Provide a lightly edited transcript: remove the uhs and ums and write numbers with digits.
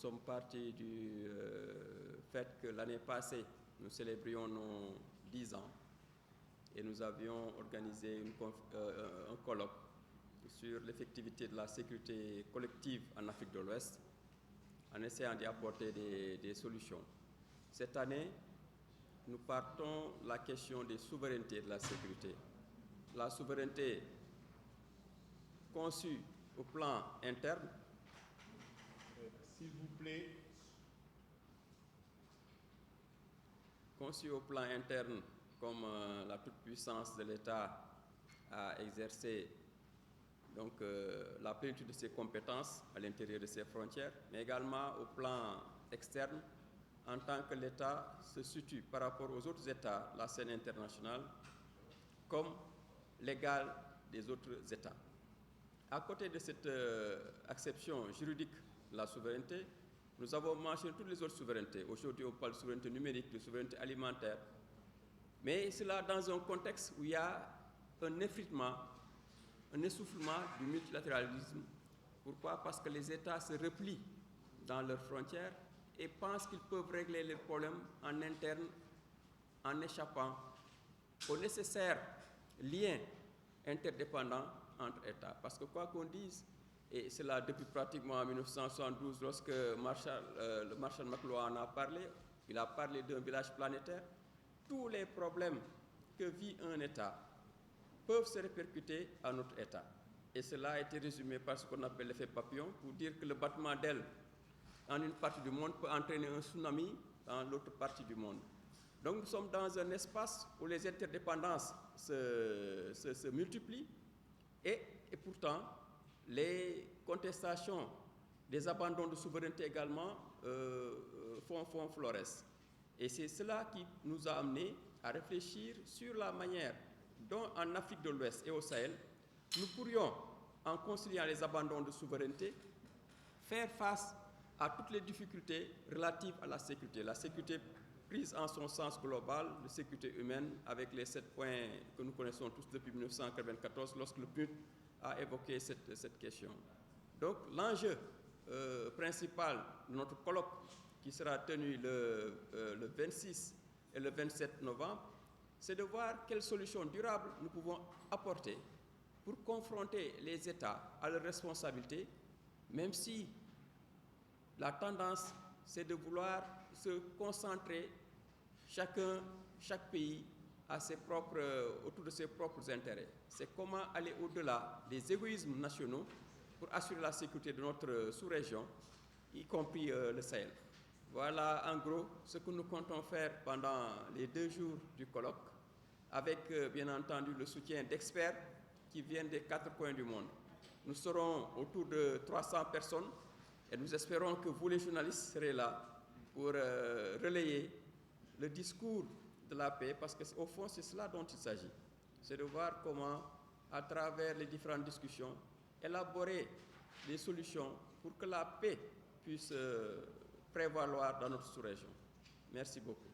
sommes partis du fait que l'année passée, nous célébrions nos 10 ans et nous avions organisé un colloque sur l'effectivité de la sécurité collective en Afrique de l'Ouest, en essayant d'y apporter des solutions. Cette année, nous partons de la question des souverainetés de la sécurité. La souveraineté conçue au plan interne. S'il vous plaît. Conçue au plan interne comme la toute-puissance de l'État a exercé donc, la plénitude de ses compétences à l'intérieur de ses frontières, mais également au plan externe, en tant que l'État se situe par rapport aux autres États, la scène internationale, comme l'égal des autres États. À côté de cette acception juridique de la souveraineté, nous avons mentionné toutes les autres souverainetés. Aujourd'hui, on parle de souveraineté numérique, de souveraineté alimentaire, mais cela dans un contexte où il y a un effritement, un essoufflement du multilatéralisme. Pourquoi? Parce que les États se replient dans leurs frontières et pensent qu'ils peuvent régler les problèmes en interne en échappant aux nécessaires liens interdépendants entre États. Parce que quoi qu'on dise, et cela depuis pratiquement 1972, lorsque le Marshall McLuhan en a parlé, il a parlé d'un village planétaire, tous les problèmes que vit un État peuvent se répercuter à notre État. Et cela a été résumé par ce qu'on appelle l'effet papillon, pour dire que le battement d'ailes en une partie du monde peut entraîner un tsunami dans l'autre partie du monde. Donc nous sommes dans un espace où les interdépendances se multiplient et pourtant les contestations des abandons de souveraineté également font florès. Et c'est cela qui nous a amenés à réfléchir sur la manière dont en Afrique de l'Ouest et au Sahel, nous pourrions, en conciliant les abandons de souveraineté, faire face à toutes les difficultés relatives à la sécurité prise en son sens global, de sécurité humaine, avec les 7 points que nous connaissons tous depuis 1994, lorsque le PNUD a évoqué cette question. Donc l'enjeu principal de notre colloque, qui sera tenu le 26 et le 27 novembre, c'est de voir quelles solutions durables nous pouvons apporter pour confronter les États à leurs responsabilités, même si la tendance, c'est de vouloir se concentrer chaque pays autour de ses propres intérêts. C'est comment aller au-delà des égoïsmes nationaux pour assurer la sécurité de notre sous-région, y compris le Sahel. Voilà en gros ce que nous comptons faire pendant les 2 jours du colloque, avec bien entendu le soutien d'experts qui viennent des 4 coins du monde. Nous serons autour de 300 personnes et nous espérons que vous les journalistes serez là pour relayer le discours de la paix, parce qu'au fond c'est cela dont il s'agit. C'est de voir comment, à travers les différentes discussions, élaborer des solutions pour que la paix puisse prévaloir dans notre sous-région. Merci beaucoup.